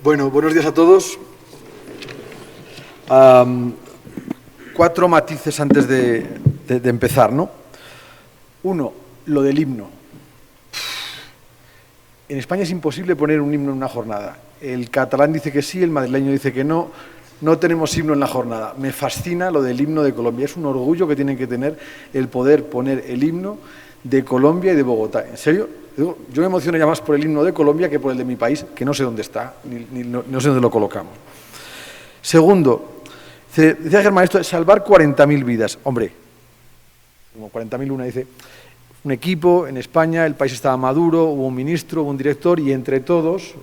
Bueno, buenos días a todos. 4 matices antes de empezar, ¿no? Uno, lo del himno. En España es imposible poner un himno en una jornada. El catalán dice que sí, el madrileño dice que no. No tenemos himno en la jornada. Me fascina lo del himno de Colombia. Es un orgullo que tienen que tener el poder poner el himno de Colombia y de Bogotá. ¿En serio? Yo me emociono ya más por el himno de Colombia que por el de mi país, que no sé dónde está, no sé dónde lo colocamos. Segundo, decía Germán, esto es salvar 40.000 vidas. Hombre, como 40.000 una dice, un equipo en España, el país estaba maduro, hubo un ministro, hubo un director y entre todos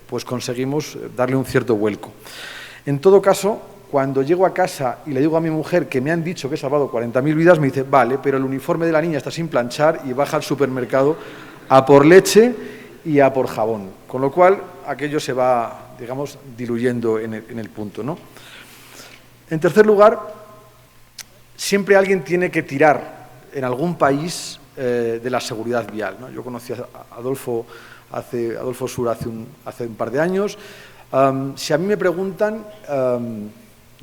pues conseguimos darle un cierto vuelco. En todo caso, cuando llego a casa y le digo a mi mujer que me han dicho que he salvado 40.000 vidas, me dice, vale, pero el uniforme de la niña está sin planchar y baja al supermercado a por leche y a por jabón. Con lo cual, aquello se va, digamos, diluyendo en el punto, ¿no? En tercer lugar, siempre alguien tiene que tirar en algún país de la seguridad vial, ¿no? Yo conocí a Adolfo Sur hace un par de años. Si a mí me preguntan,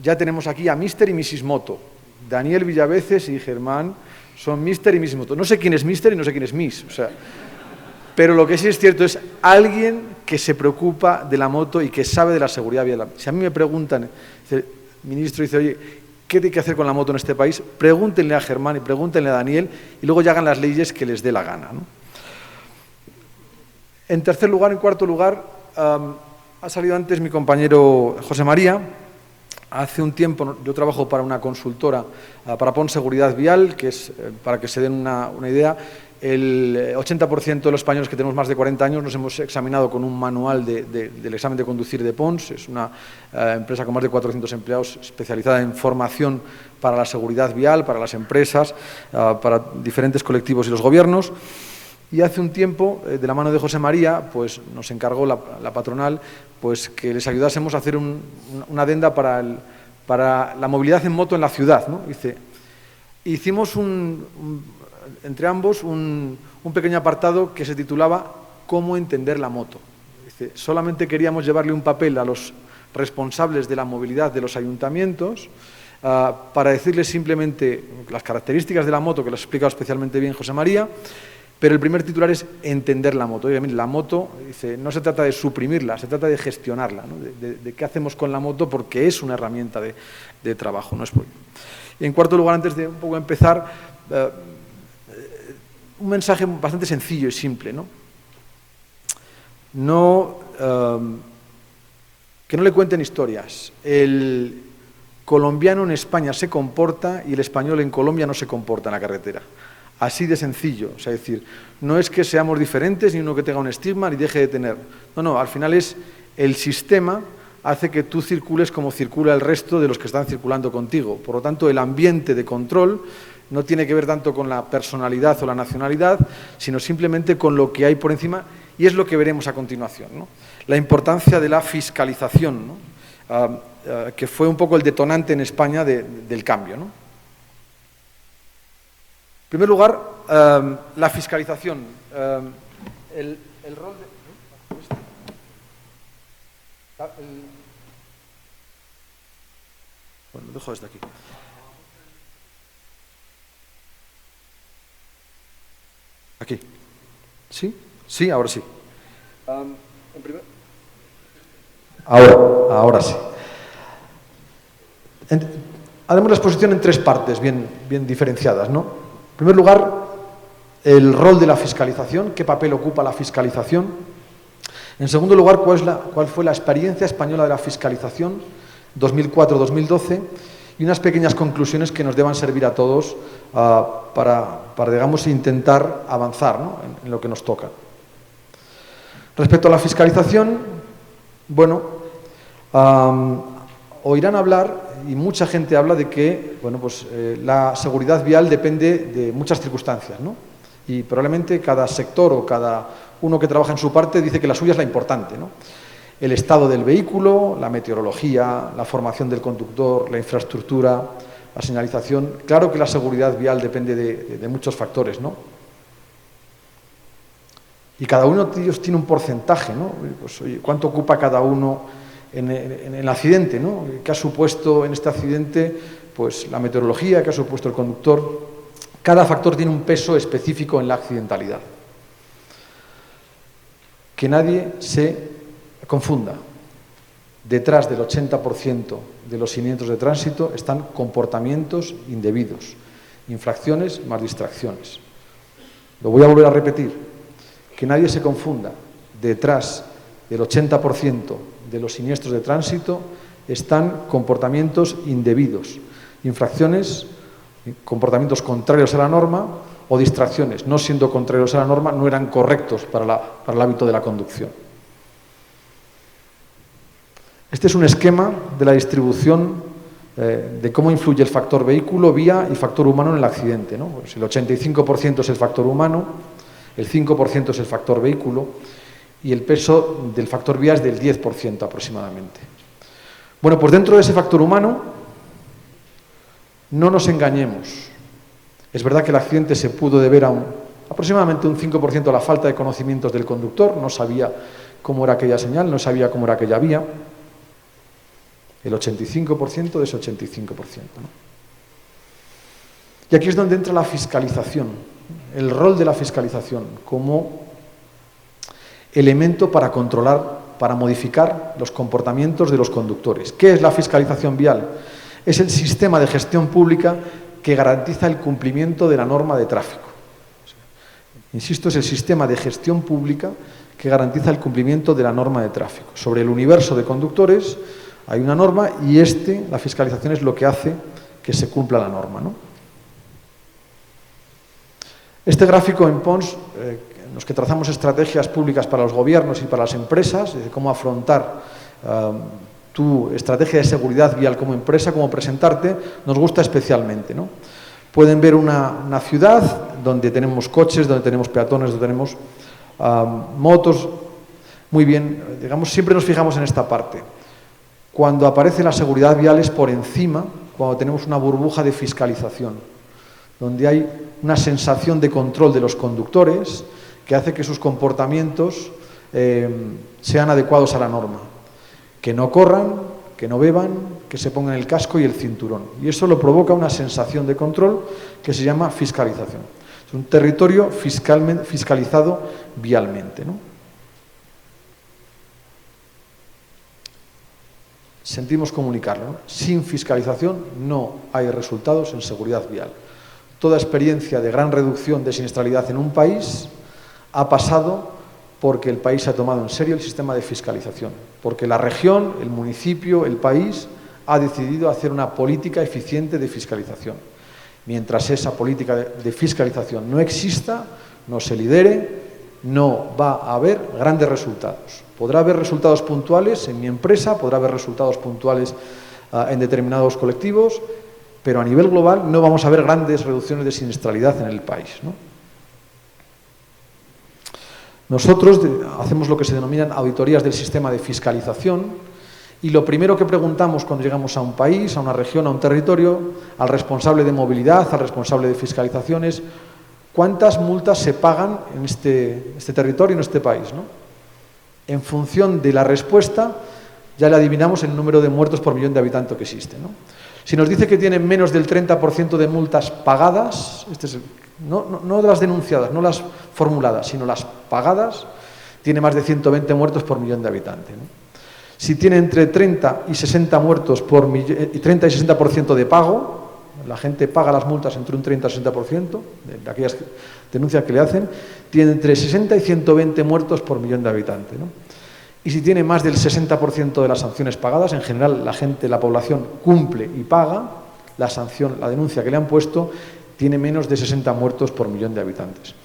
ya tenemos aquí a Mr. y Mrs. Moto. Daniel Villaveces y Germán son Mr. y Mrs. Moto. No sé quién es Mr. y no sé quién es Miss. O sea, pero lo que sí es cierto es alguien que se preocupa de la moto y que sabe de la seguridad vial. Si a mí me preguntan, el ministro dice, oye, ¿qué hay que hacer con la moto en este país? Pregúntenle a Germán y pregúntenle a Daniel y luego ya hagan las leyes que les dé la gana, ¿no? En cuarto lugar, ha salido antes mi compañero José María. Hace un tiempo yo trabajo para una consultora, para PON Seguridad Vial, que es, para que se den una idea, el 80% de los españoles que tenemos más de 40 años nos hemos examinado con un manual del examen de conducir de PONS. Es una empresa con más de 400 empleados especializada en formación para la seguridad vial, para las empresas, para diferentes colectivos y los gobiernos. Y hace un tiempo, de la mano de José María, pues nos encargó la patronal pues que les ayudásemos a hacer una adenda para la movilidad en moto en la ciudad, ¿no? Hicimos entre ambos un pequeño apartado que se titulaba ¿Cómo entender la moto? Solamente queríamos llevarle un papel a los responsables de la movilidad de los ayuntamientos para decirles simplemente las características de la moto, que lo ha explicado especialmente bien José María. Pero el primer titular es entender la moto. Obviamente, la moto, no se trata de suprimirla, se trata de gestionarla, ¿no? de qué hacemos con la moto, porque es una herramienta de trabajo, no es por... Y en cuarto lugar, antes de un poco empezar, un mensaje bastante sencillo y simple, ¿no? Que no le cuenten historias. El colombiano en España se comporta y el español en Colombia no se comporta en la carretera. Así de sencillo, o sea, es decir, no es que seamos diferentes ni uno que tenga un estigma ni deje de tener. No, al final es el sistema hace que tú circules como circula el resto de los que están circulando contigo. Por lo tanto, el ambiente de control no tiene que ver tanto con la personalidad o la nacionalidad, sino simplemente con lo que hay por encima, y es lo que veremos a continuación, ¿no? La importancia de la fiscalización, ¿no? Que fue un poco el detonante en España del cambio, ¿no? En primer lugar, la fiscalización. El rol de... Bueno, dejo desde aquí. Aquí. ¿Sí? Sí, ahora sí. Ahora sí. Haremos la exposición en 3 partes bien diferenciadas, ¿no? En primer lugar, el rol de la fiscalización, qué papel ocupa la fiscalización. En segundo lugar, cuál fue la experiencia española de la fiscalización 2004-2012 y unas pequeñas conclusiones que nos deban servir a todos para digamos, intentar avanzar, ¿no? en lo que nos toca. Respecto a la fiscalización, bueno, oirán hablar, y mucha gente habla de que bueno, pues, la seguridad vial depende de muchas circunstancias, ¿no? Y probablemente cada sector o cada uno que trabaja en su parte dice que la suya es la importante, ¿no? El estado del vehículo, la meteorología, la formación del conductor, la infraestructura, la señalización. Claro que la seguridad vial depende de muchos factores, ¿no? Y cada uno de ellos tiene un porcentaje, ¿no? Pues, oye, ¿cuánto ocupa cada uno en el accidente, ¿no? ¿Qué ha supuesto en este accidente pues, la meteorología? ¿Qué ha supuesto el conductor? Cada factor tiene un peso específico en la accidentalidad. Que nadie se confunda. Detrás del 80% de los siniestros de tránsito están comportamientos indebidos, infracciones más distracciones. Lo voy a volver a repetir. Que nadie se confunda. Detrás del 80% de los siniestros de tránsito están comportamientos indebidos, infracciones, comportamientos contrarios a la norma o distracciones, no siendo contrarios a la norma, no eran correctos para el hábito de la conducción. Este es un esquema de la distribución de cómo influye el factor vehículo, vía y factor humano en el accidente, ¿no? Pues el 85% es el factor humano, el 5% es el factor vehículo y el peso del factor vía es del 10% aproximadamente. Bueno, pues dentro de ese factor humano, no nos engañemos. Es verdad que el accidente se pudo deber a aproximadamente un 5% a la falta de conocimientos del conductor, no sabía cómo era aquella señal, no sabía cómo era aquella vía. El 85% de ese 85%, ¿no? Y aquí es donde entra la fiscalización, el rol de la fiscalización como elemento para controlar, para modificar los comportamientos de los conductores. ¿Qué es la fiscalización vial? Es el sistema de gestión pública que garantiza el cumplimiento de la norma de tráfico. Insisto, es el sistema de gestión pública que garantiza el cumplimiento de la norma de tráfico. Sobre el universo de conductores hay una norma y la fiscalización es lo que hace que se cumpla la norma, ¿no? Este gráfico en Pons, en los que trazamos estrategias públicas para los gobiernos y para las empresas, de cómo afrontar tu estrategia de seguridad vial como empresa, cómo presentarte, nos gusta especialmente, ¿no? Pueden ver una ciudad donde tenemos coches, donde tenemos peatones, donde tenemos motos. Muy bien, digamos, siempre nos fijamos en esta parte. Cuando aparece la seguridad vial es por encima, cuando tenemos una burbuja de fiscalización, donde hay una sensación de control de los conductores que hace que sus comportamientos sean adecuados a la norma. Que no corran, que no beban, que se pongan el casco y el cinturón. Y eso lo provoca una sensación de control que se llama fiscalización. Es un territorio fiscalizado vialmente, ¿no? Sentimos comunicarlo, ¿no? Sin fiscalización no hay resultados en seguridad vial. Toda experiencia de gran reducción de siniestralidad en un país ha pasado porque el país ha tomado en serio el sistema de fiscalización, porque la región, el municipio, el país ha decidido hacer una política eficiente de fiscalización. Mientras esa política de fiscalización no exista, no se lidere, no va a haber grandes resultados. Podrá haber resultados puntuales en mi empresa, podrá haber resultados puntuales en determinados colectivos, pero a nivel global no vamos a ver grandes reducciones de siniestralidad en el país, ¿no? Nosotros hacemos lo que se denominan auditorías del sistema de fiscalización y lo primero que preguntamos cuando llegamos a un país, a una región, a un territorio, al responsable de movilidad, al responsable de fiscalización es ¿cuántas multas se pagan en este territorio, en este país, ¿no? En función de la respuesta ya le adivinamos el número de muertos por millón de habitantes que existe, ¿no? Si nos dice que tienen menos del 30% de multas pagadas, no las denunciadas, no las formuladas, sino las pagadas, tiene más de 120 muertos por millón de habitantes, ¿no? Si tiene entre 30 y 60 muertos por 30 y 60% de pago, la gente paga las multas entre un 30 y 60% de aquellas denuncias que le hacen, tiene entre 60 y 120 muertos por millón de habitantes, ¿no? Y si tiene más del 60% de las sanciones pagadas, en general la población cumple y paga la sanción, la denuncia que le han puesto, tiene menos de 60 muertos por millón de habitantes.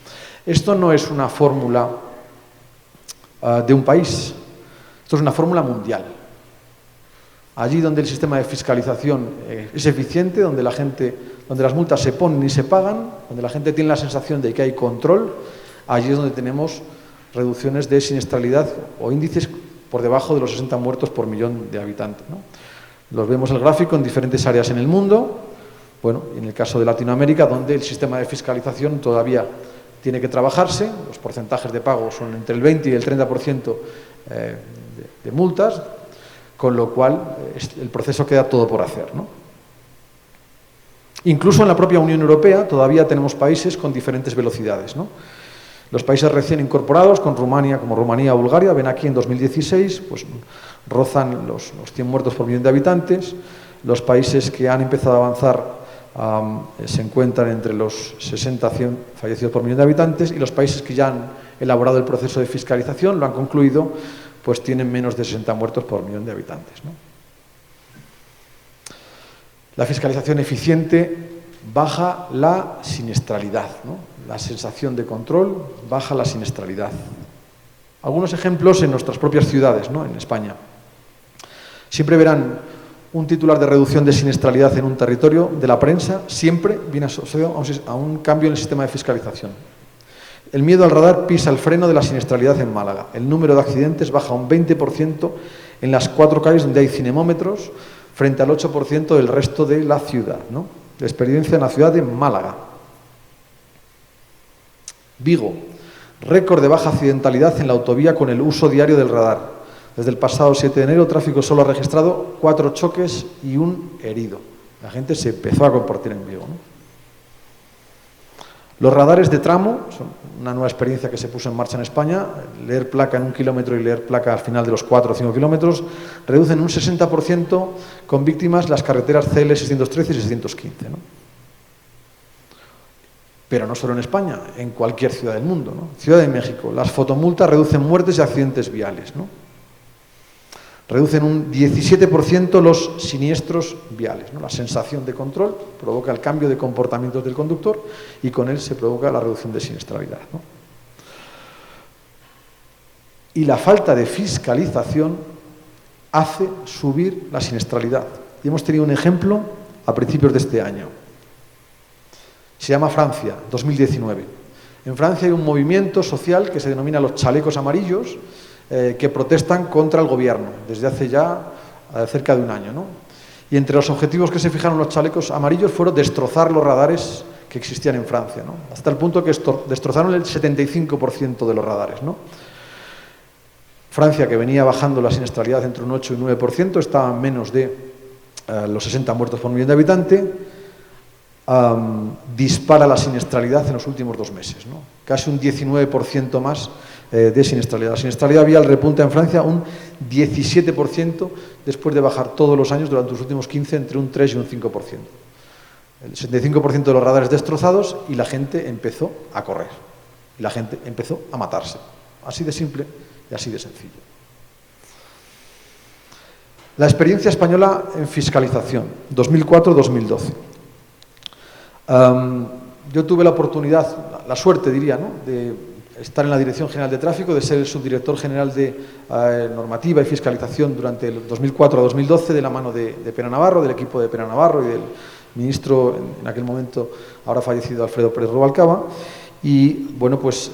Esto no es una fórmula de un país, esto es una fórmula mundial. Allí donde el sistema de fiscalización es eficiente, donde las multas se ponen y se pagan, donde la gente tiene la sensación de que hay control, allí es donde tenemos reducciones de siniestralidad o índices por debajo de los 60 muertos por millón de habitantes, ¿no? Los vemos el gráfico en diferentes áreas en el mundo, bueno, en el caso de Latinoamérica, donde el sistema de fiscalización todavía tiene que trabajarse, los porcentajes de pago son entre el 20 y el 30% de multas, con lo cual el proceso queda todo por hacer, ¿no? Incluso en la propia Unión Europea todavía tenemos países con diferentes velocidades, ¿no? Los países recién incorporados, como Rumanía o Bulgaria, ven aquí en 2016, pues rozan los 100 muertos por millón de habitantes. Los países que han empezado a avanzar se encuentran entre los 60 a 100 fallecidos por millón de habitantes, y los países que ya han elaborado el proceso de fiscalización, lo han concluido, pues tienen menos de 60 muertos por millón de habitantes, ¿no? La fiscalización eficiente baja la siniestralidad, ¿no? La sensación de control baja la siniestralidad. Algunos ejemplos en nuestras propias ciudades, ¿no? En España. Siempre verán un titular de reducción de siniestralidad en un territorio de la prensa, siempre viene asociado a un cambio en el sistema de fiscalización. El miedo al radar pisa el freno de la siniestralidad en Málaga. El número de accidentes baja un 20% en las 4 calles donde hay cinemómetros, frente al 8% del resto de la ciudad, ¿no? De experiencia en la ciudad de Málaga. Vigo, récord de baja accidentalidad en la autovía con el uso diario del radar. Desde el pasado 7 de enero, tráfico solo ha registrado 4 choques y 1 herido. La gente se empezó a comportar en Vigo, ¿no? Los radares de tramo son una nueva experiencia que se puso en marcha en España. Leer placa en 1 kilómetro y leer placa al final de los 4 o 5 kilómetros reducen un 60% con víctimas las carreteras CL 613 y 615, ¿no? Pero no solo en España, en cualquier ciudad del mundo, ¿no? Ciudad de México, las fotomultas reducen muertes y accidentes viales, ¿no? Reducen un 17% los siniestros viales, ¿no? La sensación de control provoca el cambio de comportamientos del conductor y con él se provoca la reducción de siniestralidad, ¿no? Y la falta de fiscalización hace subir la siniestralidad. Y hemos tenido un ejemplo a principios de este año. Se llama Francia, 2019. En Francia hay un movimiento social que se denomina los chalecos amarillos, que protestan contra el gobierno desde hace ya cerca de un año, ¿no? Y entre los objetivos que se fijaron los chalecos amarillos fueron destrozar los radares que existían en Francia, ¿no? Hasta el punto que destrozaron el 75% de los radares, ¿no? Francia, que venía bajando la siniestralidad entre un 8 y un 9%, estaba en menos de los 60 muertos por millón de habitantes, dispara la siniestralidad en los últimos 2 meses, ¿no? Casi un 19% más de siniestralidad. La siniestralidad vial repunta en Francia un 17% después de bajar todos los años durante los últimos 15 entre un 3 y un 5%. El 75% de los radares destrozados y la gente empezó a correr. Y la gente empezó a matarse. Así de simple y así de sencillo. La experiencia española en fiscalización, 2004-2012. Yo tuve la oportunidad, la suerte diría, ¿no?, de estar en la Dirección General de Tráfico, de ser el subdirector general de normativa y fiscalización durante el 2004 a 2012 de la mano de Pera Navarro, del equipo de Pera Navarro y del ministro, en aquel momento, ahora fallecido, Alfredo Pérez Rubalcaba. Y, bueno, pues,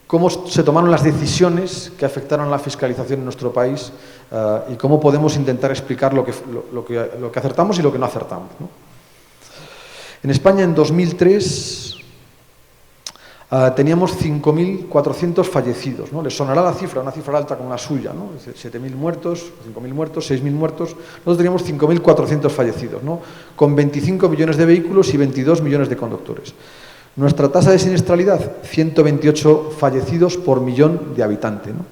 cómo se tomaron las decisiones que afectaron a la fiscalización en nuestro país y cómo podemos intentar explicar lo que acertamos y lo que no acertamos, ¿no? En España, en 2003... teníamos 5.400 fallecidos, ¿no? Les sonará la cifra, una cifra alta como la suya, ¿no? 7.000 muertos, 5.000 muertos, 6.000 muertos. Nosotros teníamos 5.400 fallecidos, ¿no?, con 25 millones de vehículos y 22 millones de conductores. Nuestra tasa de siniestralidad, 128 fallecidos por millón de habitantes, ¿no?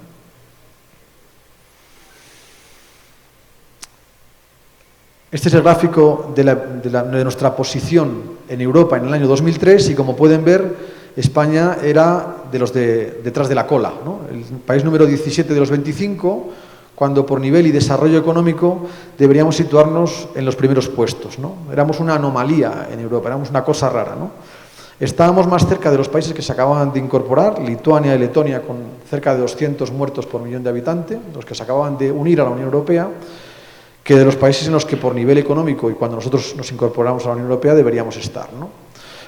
Este es el gráfico de nuestra posición en Europa en el año 2003 y, como pueden ver, España era de los detrás de la cola, ¿no? El país número 17 de los 25, cuando por nivel y desarrollo económico deberíamos situarnos en los primeros puestos, ¿no? Éramos una anomalía en Europa, éramos una cosa rara, ¿no? Estábamos más cerca de los países que se acababan de incorporar, Lituania y Letonia, con cerca de 200 muertos por millón de habitantes, los que se acababan de unir a la Unión Europea, que de los países en los que por nivel económico y cuando nosotros nos incorporamos a la Unión Europea deberíamos estar, ¿no?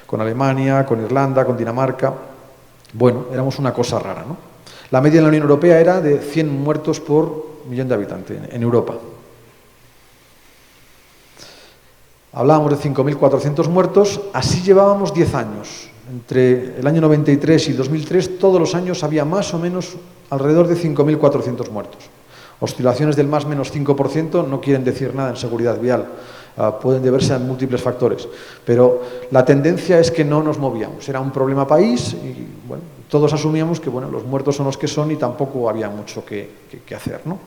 Con Alemania, con Irlanda, con Dinamarca. Bueno, éramos una cosa rara, ¿no? La media en la Unión Europea era de 100 muertos por millón de habitantes en Europa. Hablábamos de 5.400 muertos, así llevábamos 10 años. entre el año 93 y 2003, todos los años había más o menos alrededor de 5.400 muertos. Oscilaciones del más menos 5% no quieren decir nada en seguridad vial. Pueden deberse a múltiples factores, pero la tendencia es que no nos movíamos. Era un problema país y bueno, todos asumíamos que bueno, los muertos son los que son y tampoco había mucho que hacer, ¿no?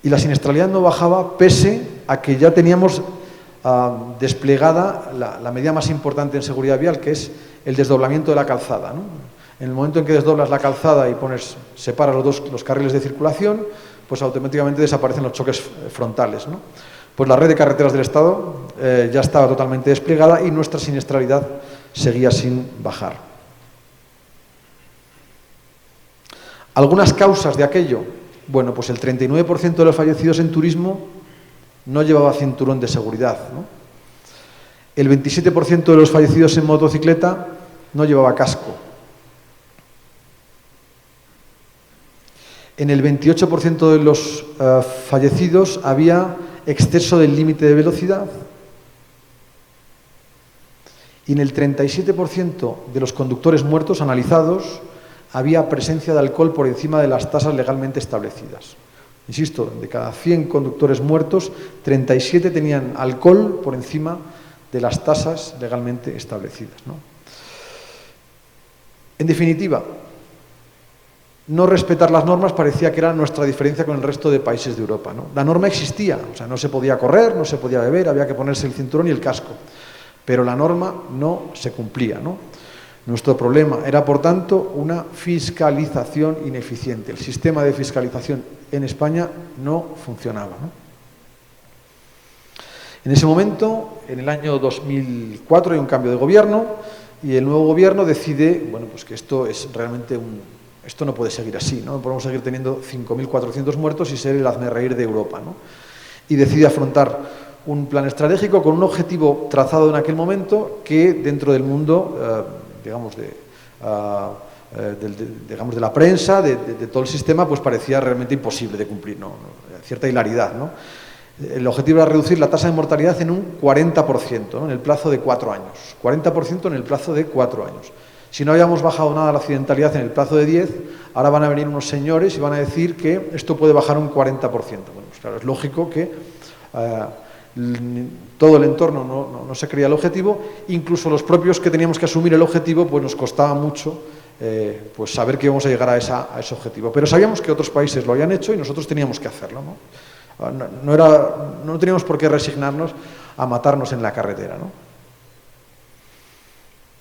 Y la siniestralidad no bajaba pese a que ya teníamos desplegada la medida más importante en seguridad vial, que es el desdoblamiento de la calzada, ¿no? En el momento en que desdoblas la calzada y separas los carriles de circulación, pues automáticamente desaparecen los choques frontales, ¿no? Pues la red de carreteras del Estado ya estaba totalmente desplegada y nuestra siniestralidad seguía sin bajar. Algunas causas de aquello. Bueno, pues el 39% de los fallecidos en turismo no llevaba cinturón de seguridad, ¿no? El 27% de los fallecidos en motocicleta no llevaba casco. En el 28% de los fallecidos había exceso del límite de velocidad y en el 37% de los conductores muertos analizados había presencia de alcohol por encima de las tasas legalmente establecidas. Insisto, de cada 100 conductores muertos, 37 tenían alcohol por encima de las tasas legalmente establecidas, ¿no? En definitiva, no respetar las normas parecía que era nuestra diferencia con el resto de países de Europa, ¿no? La norma existía, o sea, no se podía correr, no se podía beber, había que ponerse el cinturón y el casco, pero la norma no se cumplía, ¿no? Nuestro problema era, por tanto, una fiscalización ineficiente. El sistema de fiscalización en España no funcionaba, ¿no? En ese momento, en el año 2004, hay un cambio de gobierno y el nuevo gobierno decide, bueno, pues que esto es realmente esto no puede seguir así, ¿no? No podemos seguir teniendo 5.400 muertos y ser el hazmerreír de Europa, ¿no? Y decide afrontar un plan estratégico con un objetivo trazado en aquel momento que dentro del mundo, digamos de la prensa, de todo el sistema, pues parecía realmente imposible de cumplir, ¿no? Cierta hilaridad, ¿no? El objetivo era reducir la tasa de mortalidad en un 40%, ¿no? En el plazo de 4 años. 40% en el plazo de 4 años. Si no habíamos bajado nada la accidentalidad en el plazo de 10, ahora van a venir unos señores y van a decir que esto puede bajar un 40%. Bueno, pues claro, es lógico que todo el entorno no se creía el objetivo, incluso los propios que teníamos que asumir el objetivo, pues nos costaba mucho pues saber que íbamos a llegar a ese objetivo. Pero sabíamos que otros países lo habían hecho y nosotros teníamos que hacerlo, ¿no? No teníamos por qué resignarnos a matarnos en la carretera, ¿no?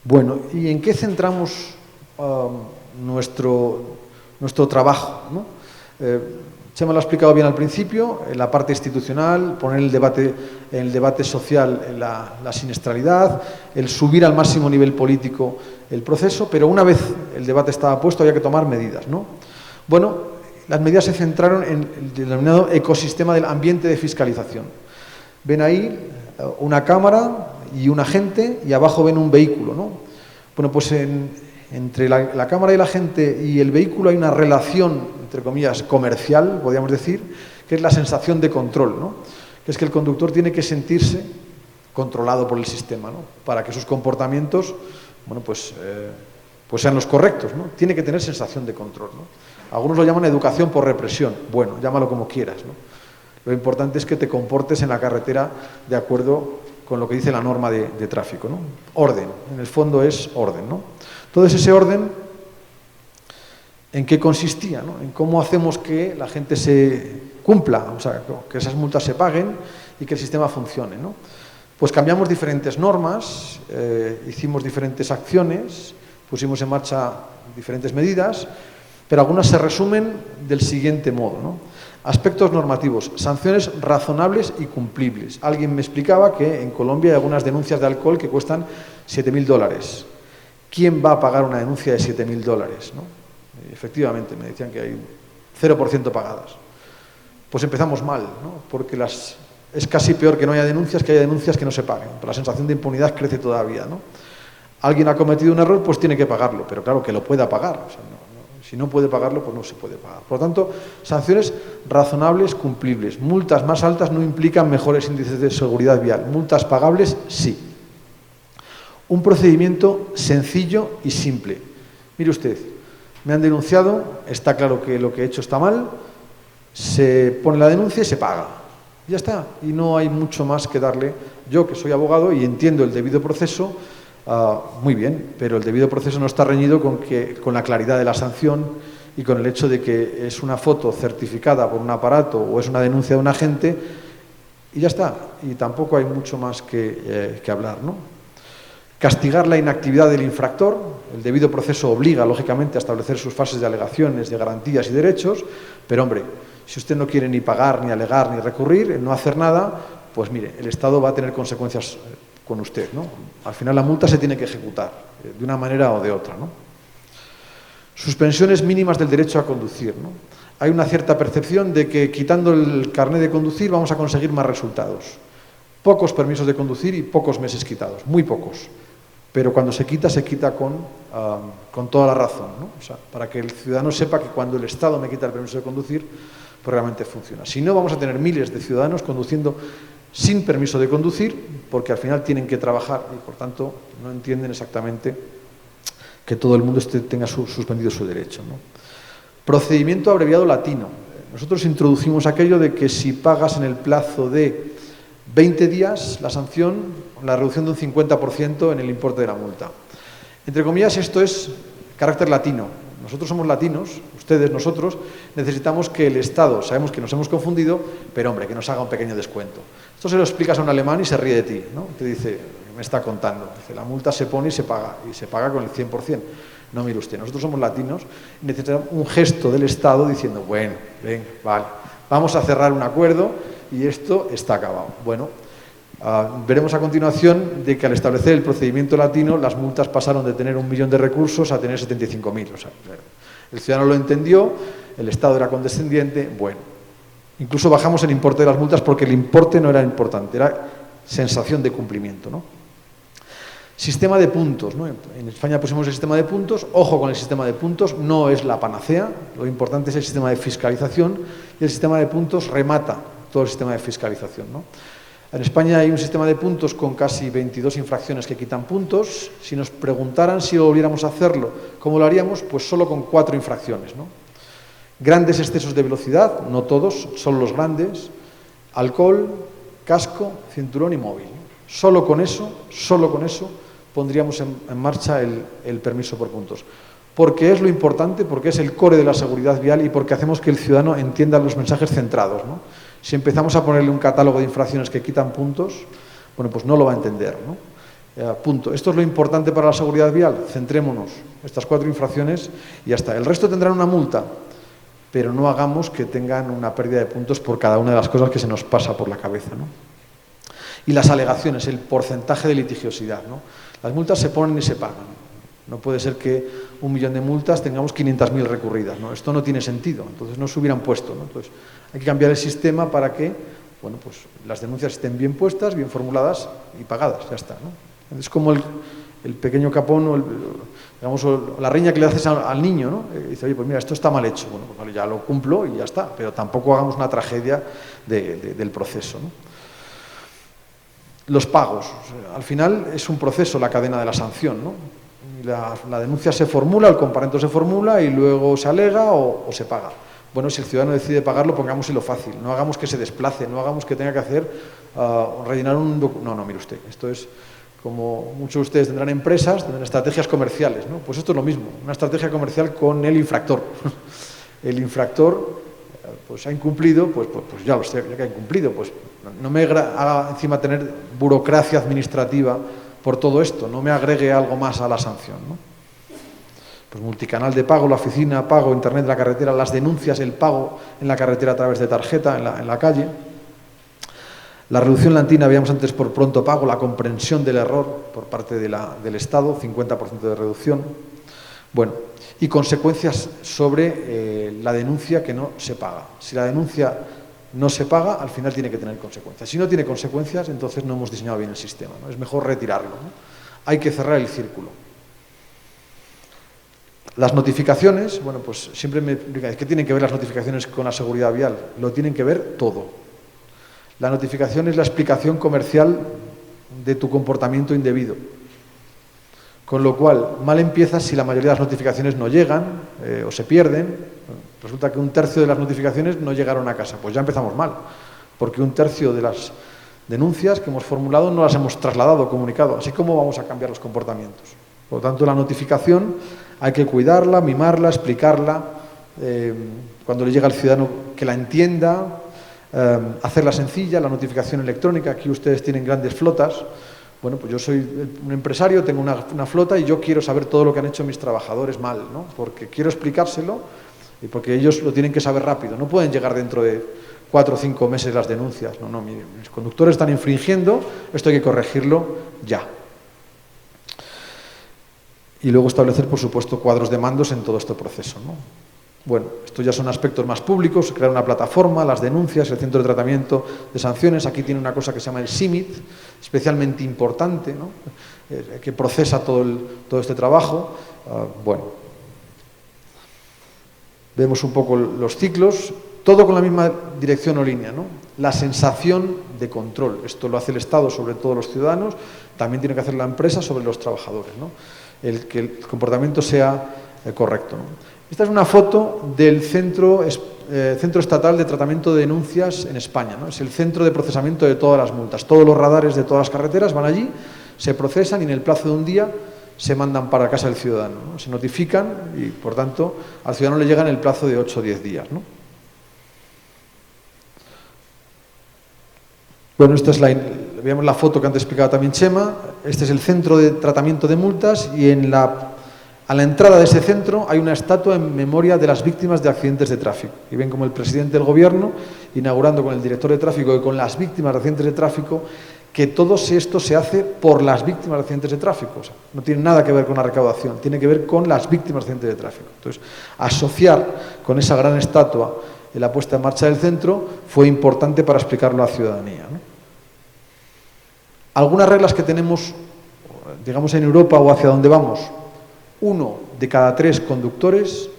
Bueno, ¿y en qué centramos nuestro trabajo, ¿no? Chema lo ha explicado bien al principio, en la parte institucional, poner el debate social en la siniestralidad, el subir al máximo nivel político el proceso, pero una vez el debate estaba puesto había que tomar medidas, ¿no? Bueno, las medidas se centraron en el denominado ecosistema del ambiente de fiscalización. Ven ahí una cámara y un agente y abajo ven un vehículo, ¿no? Bueno, pues entre la cámara y la gente y el vehículo hay una relación, entre comillas, comercial, podríamos decir, que es la sensación de control, ¿no? Que es que el conductor tiene que sentirse controlado por el sistema, ¿no? Para que sus comportamientos, bueno, pues sean los correctos, ¿no? Tiene que tener sensación de control, ¿no? Algunos lo llaman educación por represión. Bueno, llámalo como quieras, ¿no? Lo importante es que te comportes en la carretera de acuerdo con lo que dice la norma de tráfico, ¿no? Orden, en el fondo es orden, ¿no? Entonces ese orden, ¿en qué consistía, ¿no? En cómo hacemos que la gente se cumpla, o sea, que esas multas se paguen y que el sistema funcione, ¿no? Pues cambiamos diferentes normas, hicimos diferentes acciones, pusimos en marcha diferentes medidas, pero algunas se resumen del siguiente modo, ¿no? Aspectos normativos, sanciones razonables y cumplibles. Alguien me explicaba que en Colombia hay algunas denuncias de alcohol que cuestan $7.000. ¿Quién va a pagar una denuncia de $7.000, ¿no? Efectivamente, me decían que hay 0% pagadas. Pues empezamos mal, ¿no? Porque es casi peor que no haya denuncias que haya denuncias que no se paguen. Pero la sensación de impunidad crece todavía, ¿no? Alguien ha cometido un error, pues tiene que pagarlo, pero claro, que lo pueda pagar. O sea, si no puede pagarlo, pues no se puede pagar. Por lo tanto, sanciones razonables, cumplibles. Multas más altas no implican mejores índices de seguridad vial. Multas pagables, sí. Un procedimiento sencillo y simple. Mire usted, me han denunciado, está claro que lo que he hecho está mal, se pone la denuncia y se paga. Ya está, y no hay mucho más que darle. Yo, que soy abogado y entiendo el debido proceso, muy bien, pero el debido proceso no está reñido con la claridad de la sanción y con el hecho de que es una foto certificada por un aparato o es una denuncia de un agente y ya está. Y tampoco hay mucho más que hablar, ¿no? Castigar la inactividad del infractor. El debido proceso obliga, lógicamente, a establecer sus fases de alegaciones, de garantías y derechos, pero, hombre, si usted no quiere ni pagar, ni alegar, ni recurrir, no hacer nada, pues mire, el Estado va a tener consecuencias con usted, ¿no? Al final la multa se tiene que ejecutar, de una manera o de otra, ¿no? Suspensiones mínimas del derecho a conducir, ¿no? Hay una cierta percepción de que quitando el carnet de conducir vamos a conseguir más resultados. Pocos permisos de conducir y pocos meses quitados, muy pocos. Pero cuando se quita con toda la razón, ¿no? O sea, para que el ciudadano sepa que cuando el Estado me quita el permiso de conducir, pues realmente funciona. Si no, vamos a tener miles de ciudadanos conduciendo sin permiso de conducir, porque al final tienen que trabajar y, por tanto, no entienden exactamente que todo el mundo tenga suspendido su derecho, ¿no? Procedimiento abreviado latino. Nosotros introducimos aquello de que si pagas en el plazo de 20 días, la sanción, la reducción de un 50% en el importe de la multa. Entre comillas, esto es carácter latino. Nosotros somos latinos, ustedes, nosotros, necesitamos que el Estado, sabemos que nos hemos confundido, pero, hombre, que nos haga un pequeño descuento. Esto se lo explicas a un alemán y se ríe de ti, ¿no? Te dice, me está contando. Dice, la multa se pone y se paga con el 100%. No, mire usted, nosotros somos latinos y necesitamos un gesto del Estado diciendo, bueno, ven, vale, vamos a cerrar un acuerdo y esto está acabado. Bueno, veremos a continuación de que al establecer el procedimiento latino las multas pasaron de tener 1 millón de recursos a tener 75.000. O sea, el ciudadano lo entendió, el Estado era condescendiente, bueno. Incluso bajamos el importe de las multas porque el importe no era importante, era sensación de cumplimiento, ¿no? Sistema de puntos, ¿no? En España pusimos el sistema de puntos, ojo con el sistema de puntos, no es la panacea, lo importante es el sistema de fiscalización y el sistema de puntos remata todo el sistema de fiscalización, ¿no? En España hay un sistema de puntos con casi 22 infracciones que quitan puntos. Si nos preguntaran si volviéramos a hacerlo, ¿cómo lo haríamos? Pues solo con 4 infracciones, ¿no? Grandes excesos de velocidad, no todos, solo los grandes, alcohol, casco, cinturón y móvil. Solo con eso pondríamos en marcha el permiso por puntos. Porque es lo importante, porque es el core de la seguridad vial y porque hacemos que el ciudadano entienda los mensajes centrados, ¿no? Si empezamos a ponerle un catálogo de infracciones que quitan puntos, bueno, pues no lo va a entender, ¿no? Punto. Esto es lo importante para la seguridad vial. Centrémonos, estas 4 infracciones y ya está. El resto tendrán una multa, pero no hagamos que tengan una pérdida de puntos por cada una de las cosas que se nos pasa por la cabeza, ¿no? Y las alegaciones, el porcentaje de litigiosidad, ¿no? Las multas se ponen y se pagan. No puede ser que 1 millón de multas tengamos 500.000 recurridas, ¿no? Esto no tiene sentido, entonces no se hubieran puesto, ¿no? Entonces hay que cambiar el sistema para que, bueno, pues las denuncias estén bien puestas, bien formuladas y pagadas, ya está, ¿no? Es como el pequeño capón o digamos, la riña que le haces al niño, ¿no? Dice, oye, pues mira, esto está mal hecho. Bueno, pues vale, ya lo cumplo y ya está, pero tampoco hagamos una tragedia del proceso, ¿no? Los pagos. Al final es un proceso la cadena de la sanción, ¿no? La denuncia se formula, el comparendo se formula y luego se alega o se paga. Bueno, si el ciudadano decide pagarlo, pongámoslo fácil. No hagamos que se desplace, no hagamos que tenga que hacer rellenar un documento. No, mire usted, esto es como muchos de ustedes tendrán empresas, tendrán estrategias comerciales, ¿no? Pues esto es lo mismo, una estrategia comercial con el infractor. El infractor pues ha incumplido, pues ya lo sé, ya que ha incumplido, pues no me haga encima tener burocracia administrativa por todo esto, no me agregue algo más a la sanción, ¿no? Pues multicanal de pago, la oficina, pago, internet de la carretera, las denuncias, el pago en la carretera a través de tarjeta, en la calle. La reducción lantina, veíamos antes, por pronto pago, la comprensión del error por parte del Estado, 50% de reducción. Bueno, y consecuencias sobre la denuncia que no se paga. Si la denuncia no se paga, al final tiene que tener consecuencias. Si no tiene consecuencias, entonces no hemos diseñado bien el sistema, ¿no? Es mejor retirarlo, ¿no? Hay que cerrar el círculo. Las notificaciones, bueno, pues siempre me explican, ¿qué tienen que ver las notificaciones con la seguridad vial? Lo tienen que ver todo. La notificación es la explicación comercial de tu comportamiento indebido. Con lo cual, mal empieza si la mayoría de las notificaciones no llegan o se pierden. Resulta que 1/3 de las notificaciones no llegaron a casa. Pues ya empezamos mal, porque 1/3 de las denuncias que hemos formulado no las hemos trasladado, comunicado. Así como vamos a cambiar los comportamientos. Por lo tanto, la notificación hay que cuidarla, mimarla, explicarla, cuando le llega al ciudadano que la entienda, hacerla sencilla, la notificación electrónica. Aquí ustedes tienen grandes flotas. Bueno, pues yo soy un empresario, tengo una flota y yo quiero saber todo lo que han hecho mis trabajadores mal, ¿no? Porque quiero explicárselo y porque ellos lo tienen que saber rápido. No pueden llegar dentro de 4 o 5 meses las denuncias. No, miren, mis conductores están infringiendo, esto hay que corregirlo ya. Y luego establecer, por supuesto, cuadros de mandos en todo este proceso, ¿no? Bueno, estos ya son aspectos más públicos, crear una plataforma, las denuncias, el centro de tratamiento de sanciones. Aquí tiene una cosa que se llama el SIMIT, especialmente importante, ¿no? Que procesa todo este trabajo. Bueno, vemos un poco los ciclos, todo con la misma dirección o línea, ¿no? La sensación de control. Esto lo hace el Estado sobre todos los ciudadanos, también tiene que hacer la empresa sobre los trabajadores, ¿no? Que el comportamiento sea correcto, ¿no? Esta es una foto del Centro Estatal de Tratamiento de Denuncias en España, ¿no? Es el centro de procesamiento de todas las multas. Todos los radares de todas las carreteras van allí, se procesan y en el plazo de un día se mandan para casa del ciudadano, ¿no? Se notifican y, por tanto, al ciudadano le llega en el plazo de 8 o 10 días, ¿no? Bueno, esta es veamos la foto que antes explicaba también Chema. Este es el centro de tratamiento de multas y a la entrada de ese centro hay una estatua en memoria de las víctimas de accidentes de tráfico. Y ven como el presidente del gobierno, inaugurando con el director de tráfico y con las víctimas de accidentes de tráfico, que todo esto se hace por las víctimas de accidentes de tráfico. O sea, no tiene nada que ver con la recaudación, tiene que ver con las víctimas de accidentes de tráfico. Entonces, asociar con esa gran estatua la puesta en marcha del centro fue importante para explicarlo a la ciudadanía, ¿no? Algunas reglas que tenemos, digamos, en Europa o hacia donde vamos. 1 de cada 3 conductores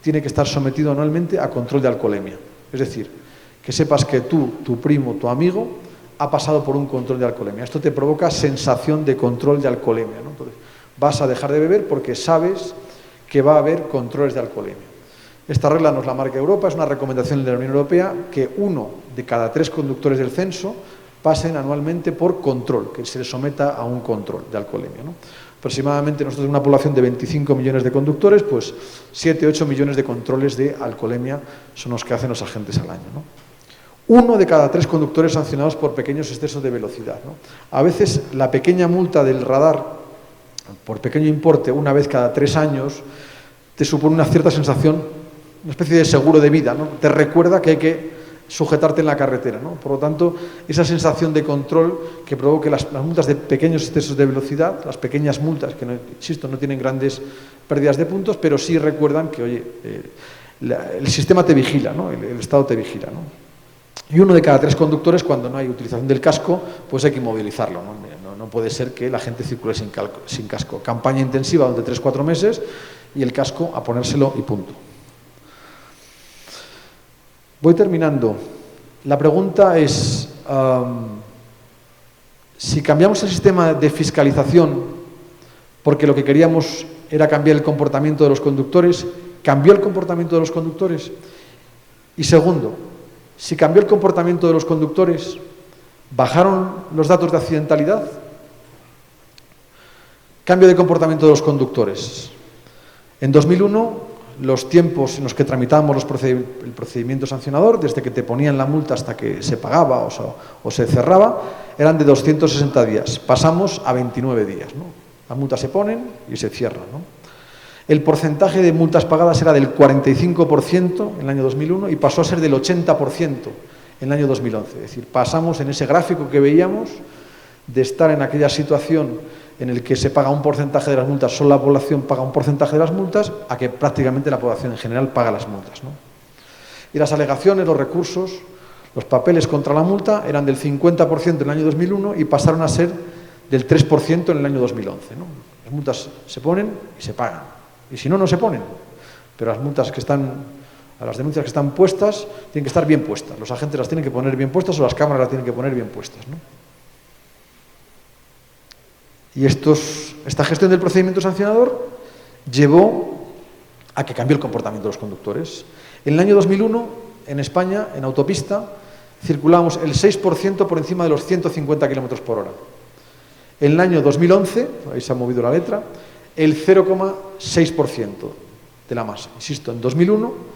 tiene que estar sometido anualmente a control de alcoholemia. Es decir, que sepas que tú, tu primo, tu amigo, ha pasado por un control de alcoholemia. Esto te provoca sensación de control de alcoholemia, ¿no? Entonces, vas a dejar de beber porque sabes que va a haber controles de alcoholemia. Esta regla nos la marca Europa, es una recomendación de la Unión Europea que 1 de cada 3 conductores del censo pasen anualmente por control, que se les someta a un control de alcoholemia, ¿no? Aproximadamente nosotros, en una población de 25 millones de conductores, pues 7 o 8 millones de controles de alcoholemia son los que hacen los agentes al año, ¿no? 1 de cada 3 conductores sancionados por pequeños excesos de velocidad, ¿no? A veces la pequeña multa del radar, por pequeño importe, una vez cada 3 años, te supone una cierta sensación, una especie de seguro de vida, ¿no? Te recuerda que hay que sujetarte en la carretera, ¿no? Por lo tanto, esa sensación de control que provoque las multas de pequeños excesos de velocidad, las pequeñas multas, que, insisto, no tienen grandes pérdidas de puntos, pero sí recuerdan que, oye, el sistema te vigila, ¿no? El Estado te vigila, ¿no? Y 1 de cada 3 conductores, cuando no hay utilización del casco, pues hay que inmovilizarlo, ¿no? No puede ser que la gente circule sin casco. Campaña intensiva durante 3 o 4 meses y el casco a ponérselo y punto. Voy terminando. La pregunta es, si cambiamos el sistema de fiscalización porque lo que queríamos era cambiar el comportamiento de los conductores, ¿cambió el comportamiento de los conductores? Y segundo, si cambió el comportamiento de los conductores, ¿bajaron los datos de accidentalidad? Cambio de comportamiento de los conductores. En 2001, los tiempos en los que tramitábamos el procedimiento sancionador, desde que te ponían la multa hasta que se pagaba o se cerraba, eran de 260 días. Pasamos a 29 días, ¿no? Las multas se ponen y se cierran, ¿no? El porcentaje de multas pagadas era del 45% en el año 2001 y pasó a ser del 80% en el año 2011. Es decir, pasamos en ese gráfico que veíamos de estar en aquella situación en el que se paga un porcentaje de las multas, solo la población paga un porcentaje de las multas, a que prácticamente la población en general paga las multas, ¿no? Y las alegaciones, los recursos, los papeles contra la multa eran del 50% en el año 2001 y pasaron a ser del 3% en el año 2011, ¿no? Las multas se ponen y se pagan. Y si no, no se ponen. Pero las multas las denuncias que están puestas tienen que estar bien puestas. Los agentes las tienen que poner bien puestas o las cámaras las tienen que poner bien puestas, ¿no? Y esta gestión del procedimiento sancionador llevó a que cambió el comportamiento de los conductores. En el año 2001, en España, en autopista, circulábamos el 6% por encima de los 150 km por hora. En el año 2011, ahí se ha movido la letra, el 0,6% de la masa. Insisto, en 2001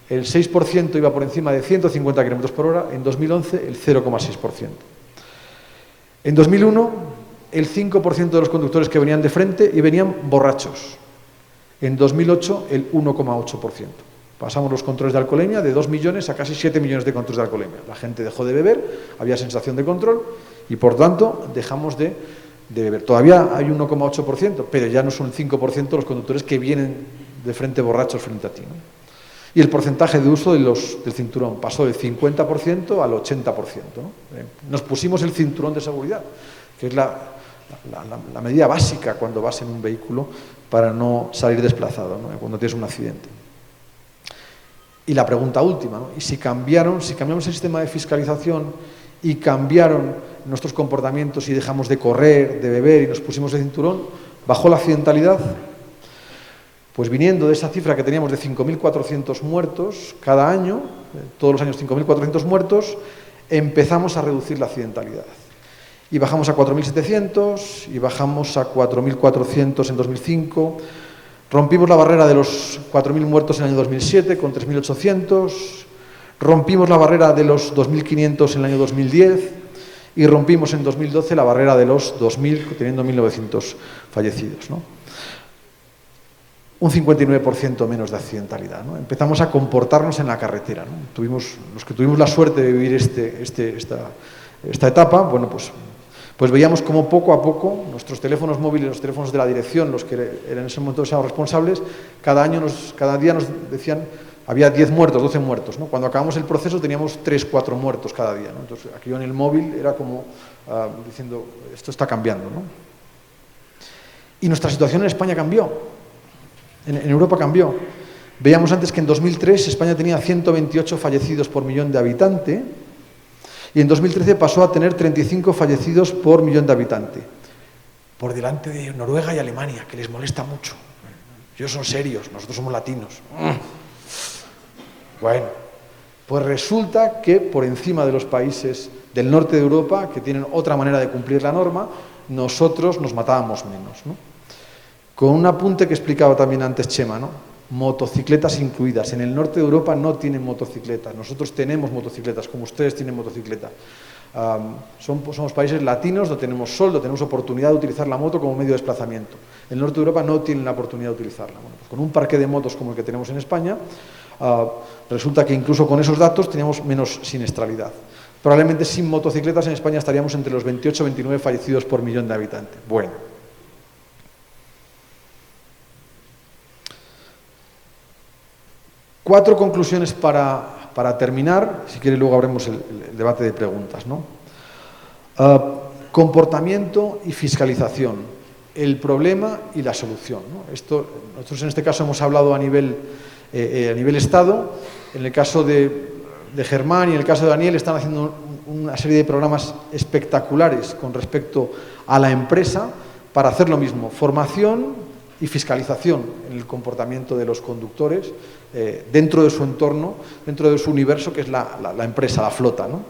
el 6% iba por encima de 150 km por hora, en 2011 el 0,6%. En 2001 el 5% de los conductores que venían de frente y venían borrachos. En 2008 el 1,8%. Pasamos los controles de alcoholemia de 2 millones a casi 7 millones de controles de alcoholemia. La gente dejó de beber, había sensación de control y por tanto dejamos de beber. Todavía hay un 1,8%, pero ya no son el 5% los conductores que vienen de frente borrachos frente a ti, ¿no? Y el porcentaje de uso del cinturón pasó del 50% al 80%, ¿no? Nos pusimos el cinturón de seguridad, que es la medida básica cuando vas en un vehículo para no salir desplazado, ¿no?, cuando tienes un accidente. Y la pregunta última, ¿no? ¿Y si cambiamos el sistema de fiscalización y cambiaron nuestros comportamientos y dejamos de correr, de beber y nos pusimos el cinturón, bajó la accidentalidad? Pues viniendo de esa cifra que teníamos de 5.400 muertos cada año, todos los años 5.400 muertos, empezamos a reducir la accidentalidad. Y bajamos a 4.700 y bajamos a 4.400 en 2005. Rompimos la barrera de los 4.000 muertos en el año 2007 con 3.800. Rompimos la barrera de los 2.500 en el año 2010 y rompimos en 2012 la barrera de los 2.000, teniendo 1.900 fallecidos, ¿no? Un 59% menos de accidentalidad, ¿no? Empezamos a comportarnos en la carretera, ¿no? Los que tuvimos la suerte de vivir esta etapa, bueno, pues veíamos como poco a poco nuestros teléfonos móviles, los teléfonos de la dirección, los que en ese momento éramos responsables, cada día nos decían, había 10 muertos, 12 muertos, ¿no? Cuando acabamos el proceso teníamos 3, 4 muertos cada día, ¿no? Entonces aquello en el móvil era como diciendo, esto está cambiando, ¿no? Y nuestra situación en España cambió. En Europa cambió. Veíamos antes que en 2003 España tenía 128 fallecidos por millón de habitante y en 2013 pasó a tener 35 fallecidos por millón de habitante. Por delante de Noruega y Alemania, que les molesta mucho. Ellos son serios, nosotros somos latinos. Bueno, pues resulta que por encima de los países del norte de Europa, que tienen otra manera de cumplir la norma, nosotros nos matábamos menos, ¿no? Con un apunte que explicaba también antes Chema, ¿no? Motocicletas incluidas. En el norte de Europa no tienen motocicletas. Nosotros tenemos motocicletas, como ustedes tienen motocicleta. Somos países latinos, no tenemos sol, no tenemos oportunidad de utilizar la moto como medio de desplazamiento. El norte de Europa no tiene la oportunidad de utilizarla. Bueno, pues con un parque de motos como el que tenemos en España, resulta que incluso con esos datos teníamos menos siniestralidad. Probablemente sin motocicletas en España estaríamos entre los 28 o 29 fallecidos por millón de habitantes. Bueno. Cuatro conclusiones para terminar, si quiere luego abremos el debate de preguntas, ¿no? Comportamiento y fiscalización, el problema y la solución, ¿no? Nosotros en este caso hemos hablado a nivel Estado. En el caso de Germán y en el caso de Daniel están haciendo una serie de programas espectaculares con respecto a la empresa para hacer lo mismo, formación y fiscalización en el comportamiento de los conductores dentro de su entorno, dentro de su universo, que es la empresa, la flota, ¿no?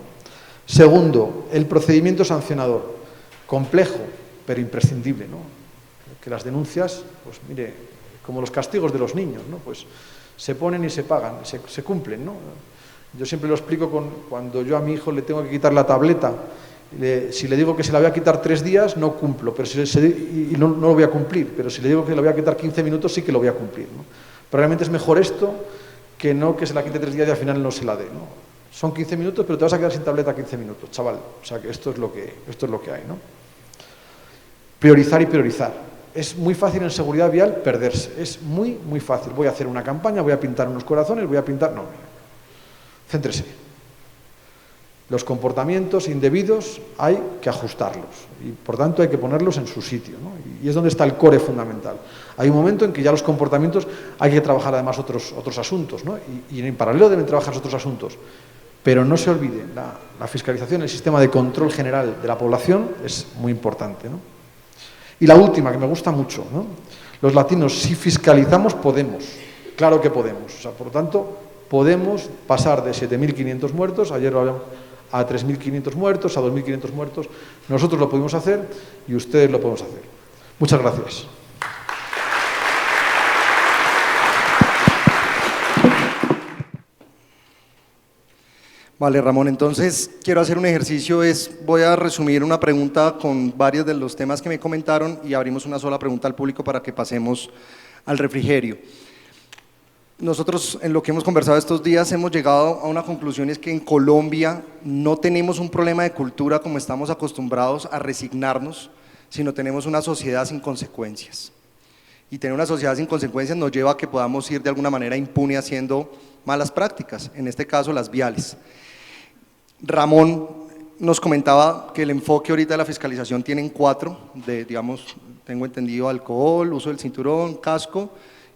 Segundo, el procedimiento sancionador, complejo, pero imprescindible, ¿no? Que las denuncias, pues mire, como los castigos de los niños, ¿no? Pues se ponen y se pagan, se cumplen, ¿no? Yo siempre lo explico cuando yo a mi hijo le tengo que quitar la tableta. Si le digo que se la voy a quitar 3 días, no cumplo, pero y no lo voy a cumplir. Pero si le digo que le voy a quitar 15 minutos, sí que lo voy a cumplir, ¿no? Probablemente es mejor esto que no que se la quite 3 días y al final no se la dé, ¿no? Son 15 minutos, pero te vas a quedar sin tableta 15 minutos, chaval. O sea, que esto es lo que hay, ¿no? Priorizar y priorizar. Es muy fácil en seguridad vial perderse. Es muy, muy fácil. Voy a hacer una campaña, voy a pintar unos corazones, voy a pintar... No, céntrese. Los comportamientos indebidos hay que ajustarlos y, por tanto, hay que ponerlos en su sitio, ¿no? Y es donde está el core fundamental. Hay un momento en que ya los comportamientos hay que trabajar además otros asuntos, ¿no? Y en paralelo deben trabajar otros asuntos. Pero no se olvide, la fiscalización, el sistema de control general de la población es muy importante, ¿no? Y la última, que me gusta mucho, ¿no? Los latinos, si fiscalizamos, podemos. Claro que podemos. O sea, por lo tanto, podemos pasar de 7.500 muertos, ayer lo hablamos, a 3.500 muertos, a 2.500 muertos. Nosotros lo podemos hacer y ustedes lo podemos hacer. Muchas gracias. Vale, Ramón, entonces quiero hacer un ejercicio, voy a resumir una pregunta con varios de los temas que me comentaron y abrimos una sola pregunta al público para que pasemos al refrigerio. Nosotros, en lo que hemos conversado estos días, hemos llegado a una conclusión, es que en Colombia no tenemos un problema de cultura como estamos acostumbrados a resignarnos, sino tenemos una sociedad sin consecuencias. Y tener una sociedad sin consecuencias nos lleva a que podamos ir de alguna manera impune haciendo malas prácticas, en este caso las viales. Ramón nos comentaba que el enfoque ahorita de la fiscalización tienen 4, digamos, tengo entendido, alcohol, uso del cinturón, casco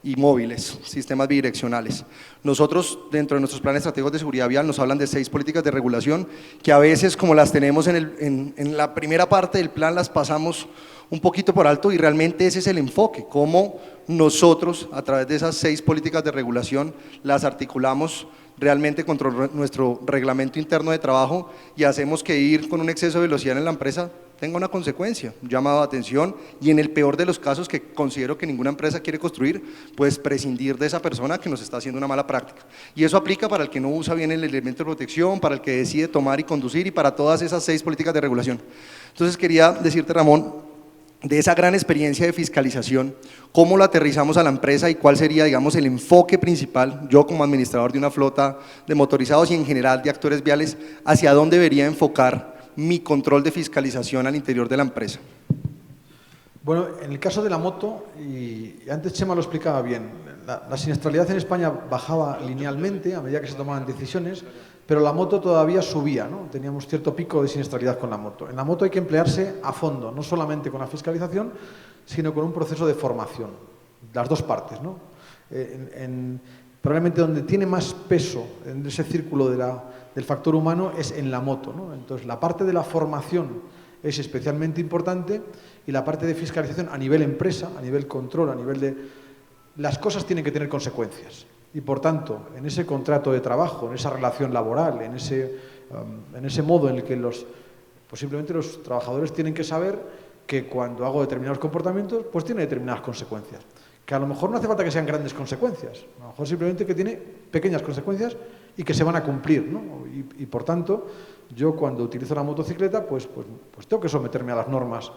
y móviles, sistemas bidireccionales. Nosotros, dentro de nuestros planes estratégicos de seguridad vial, nos hablan de 6 políticas de regulación, que a veces, como las tenemos en la primera parte del plan, las pasamos un poquito por alto, y realmente ese es el enfoque, cómo nosotros, a través de esas 6 políticas de regulación, las articulamos realmente contra nuestro reglamento interno de trabajo y hacemos que ir con un exceso de velocidad en la empresa tenga una consecuencia, un llamado de atención, y en el peor de los casos, que considero que ninguna empresa quiere construir, pues prescindir de esa persona que nos está haciendo una mala práctica. Y eso aplica para el que no usa bien el elemento de protección, para el que decide tomar y conducir, y para todas esas 6 políticas de regulación. Entonces quería decirte, Ramón, de esa gran experiencia de fiscalización, ¿cómo lo aterrizamos a la empresa y cuál sería, digamos, el enfoque principal, yo como administrador de una flota de motorizados y en general de actores viales, hacia dónde debería enfocar mi control de fiscalización al interior de la empresa? Bueno, en el caso de la moto, y antes Chema lo explicaba bien, la siniestralidad en España bajaba linealmente a medida que se tomaban decisiones, pero la moto todavía subía, ¿no? Teníamos cierto pico de siniestralidad con la moto. En la moto hay que emplearse a fondo, no solamente con la fiscalización, sino con un proceso de formación, las dos partes, ¿no? Probablemente donde tiene más peso en ese círculo del factor humano es en la moto, ¿no? Entonces, la parte de la formación es especialmente importante, y la parte de fiscalización a nivel empresa, a nivel control, a nivel de… Las cosas tienen que tener consecuencias. Y, por tanto, en ese contrato de trabajo, en esa relación laboral, en ese modo en el que posiblemente los trabajadores tienen que saber que cuando hago determinados comportamientos, pues tiene determinadas consecuencias. Que a lo mejor no hace falta que sean grandes consecuencias, a lo mejor simplemente que tiene pequeñas consecuencias y que se van a cumplir, ¿no? Y por tanto, yo cuando utilizo la motocicleta, pues tengo que someterme a las normas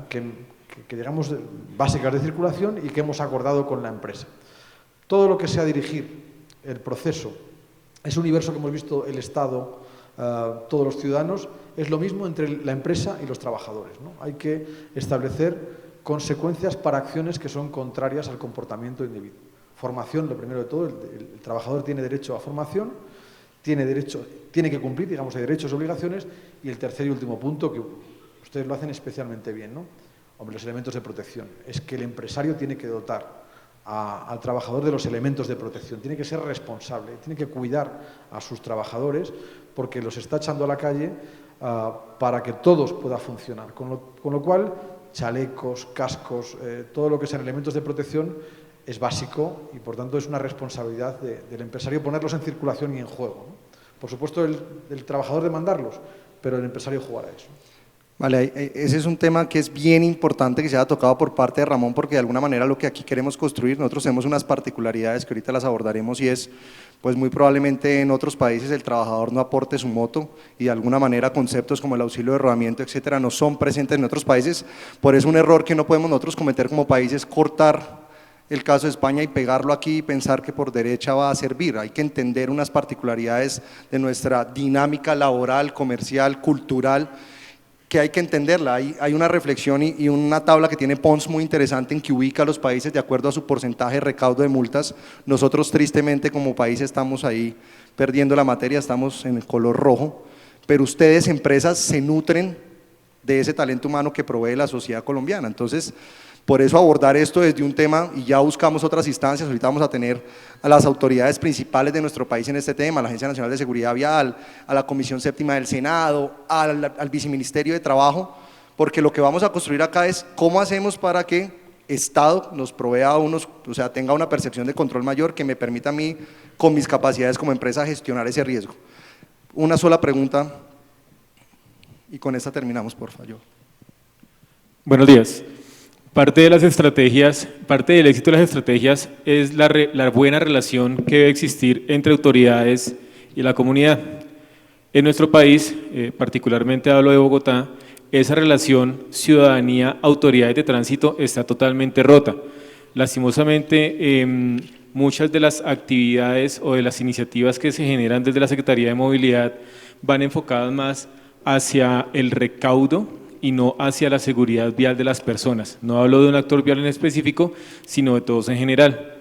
que digamos, básicas de circulación y que hemos acordado con la empresa. Todo lo que sea dirigir el proceso, ese universo que hemos visto el Estado, todos los ciudadanos, es lo mismo entre la empresa y los trabajadores, ¿no? Hay que establecer consecuencias para acciones que son contrarias al comportamiento individuo. Formación, lo primero de todo, el trabajador tiene derecho a formación, tiene que cumplir, digamos, de derechos y obligaciones, y el tercer y último punto, que ustedes lo hacen especialmente bien, ¿no? Hombre, los elementos de protección. Es que el empresario tiene que dotar al trabajador de los elementos de protección, tiene que ser responsable, tiene que cuidar a sus trabajadores porque los está echando a la calle para que todos pueda funcionar. Con lo cual, chalecos, cascos, todo lo que sean elementos de protección es básico y, por tanto, es una responsabilidad del empresario ponerlos en circulación y en juego, ¿no? Por supuesto, el trabajador demandarlos, pero el empresario jugar a eso. Vale, ese es un tema que es bien importante que se haya tocado por parte de Ramón, porque de alguna manera lo que aquí queremos construir, nosotros tenemos unas particularidades que ahorita las abordaremos, y es, pues muy probablemente en otros países el trabajador no aporte su moto, y de alguna manera conceptos como el auxilio de rodamiento, etcétera, no son presentes en otros países. Por eso un error que no podemos nosotros cometer como país es cortar el caso de España y pegarlo aquí y pensar que por derecha va a servir. Hay que entender unas particularidades de nuestra dinámica laboral, comercial, cultural, que hay que entenderla. Hay una reflexión y una tabla que tiene Pons muy interesante, en que ubica a los países de acuerdo a su porcentaje de recaudo de multas. Nosotros tristemente como país estamos ahí perdiendo la materia, estamos en el color rojo, pero ustedes, empresas, se nutren de ese talento humano que provee la sociedad colombiana. Entonces, por eso abordar esto desde un tema, y ya buscamos otras instancias, ahorita vamos a tener a las autoridades principales de nuestro país en este tema, a la Agencia Nacional de Seguridad Vial, a la Comisión Séptima del Senado, al Viceministerio de Trabajo, porque lo que vamos a construir acá es cómo hacemos para que Estado nos provea o sea, tenga una percepción de control mayor que me permita a mí, con mis capacidades como empresa, gestionar ese riesgo. Una sola pregunta y con esta terminamos, por favor. Buenos días. Parte del éxito de las estrategias es la buena relación que debe existir entre autoridades y la comunidad. En nuestro país, particularmente hablo de Bogotá, esa relación ciudadanía-autoridades de tránsito está totalmente rota. Lastimosamente, muchas de las actividades o de las iniciativas que se generan desde la Secretaría de Movilidad van enfocadas más hacia el recaudo y no hacia la seguridad vial de las personas. No hablo de un actor vial en específico, sino de todos en general.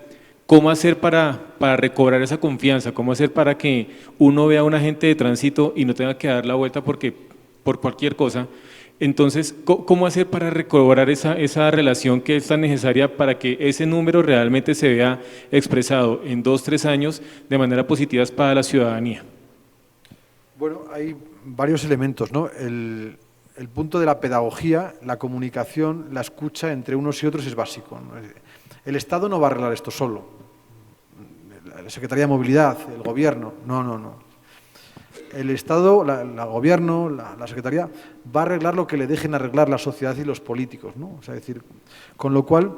¿Cómo hacer para recobrar esa confianza? ¿Cómo hacer para que uno vea a un agente de tránsito y no tenga que dar la vuelta por cualquier cosa? Entonces, ¿cómo hacer para recobrar esa relación que es tan necesaria para que ese número realmente se vea expresado en 2 o 3 años de manera positiva para la ciudadanía? Bueno, hay varios elementos, ¿no? El punto de la pedagogía, la comunicación, la escucha entre unos y otros es básico, ¿no? El Estado no va a arreglar esto solo. La Secretaría de Movilidad, el Gobierno, no. El Estado, el Gobierno, la Secretaría, va a arreglar lo que le dejen arreglar la sociedad y los políticos, ¿no? O sea, decir, con lo cual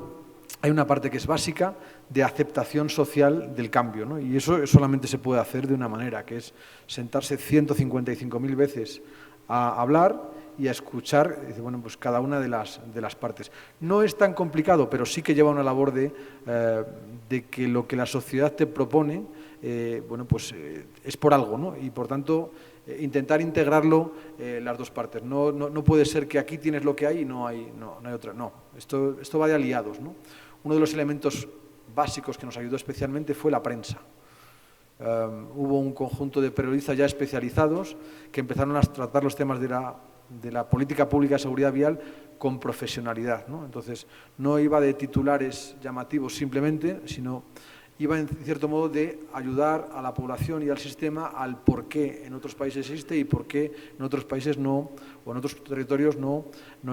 hay una parte que es básica de aceptación social del cambio, ¿no? Y eso solamente se puede hacer de una manera, que es sentarse 155.000 veces a hablar y a escuchar, bueno, pues cada una de las partes. No es tan complicado, pero sí que lleva una labor de que lo que la sociedad te propone, bueno, pues es por algo, ¿no? Y por tanto, intentar integrarlo las dos partes. No puede ser que aquí tienes lo que hay y no hay otra. No, esto va de aliados, ¿no? Uno de los elementos básicos que nos ayudó especialmente fue la prensa. Hubo un conjunto de periodistas ya especializados que empezaron a tratar los temas de la política pública de seguridad vial con profesionalidad, ¿no? Entonces, no iba de titulares llamativos simplemente, sino iba en cierto modo de ayudar a la población y al sistema al por qué en otros países existe y por qué en otros países no, o en otros territorios no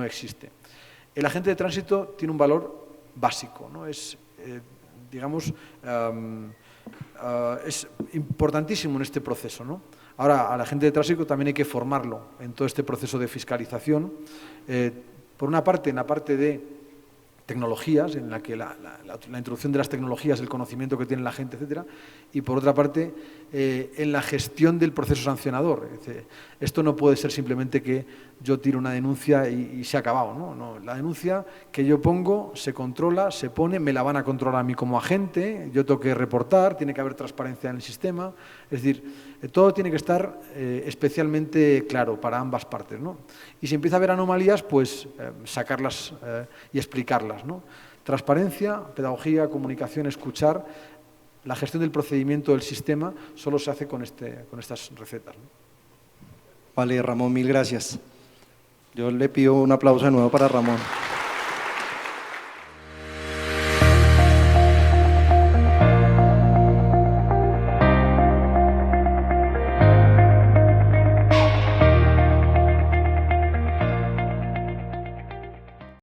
existe. El agente de tránsito tiene un valor básico, ¿no? Es, digamos, es importantísimo en este proceso, ¿no? Ahora, al agente de tránsito también hay que formarlo en todo este proceso de fiscalización. Por una parte, en la parte de tecnologías, en la que la introducción de las tecnologías, el conocimiento que tiene la gente, etcétera, y por otra parte, en la gestión del proceso sancionador. Esto no puede ser simplemente que yo tiro una denuncia y se ha acabado, ¿no? No, la denuncia que yo pongo se controla, se pone, me la van a controlar a mí como agente, yo tengo que reportar, tiene que haber transparencia en el sistema, es decir, todo tiene que estar especialmente claro para ambas partes, ¿no? Y si empieza a haber anomalías, pues sacarlas y explicarlas, ¿no? Transparencia, pedagogía, comunicación, escuchar. La gestión del procedimiento del sistema solo se hace con estas recetas, ¿no? Vale, Ramón, mil gracias. Yo le pido un aplauso de nuevo para Ramón.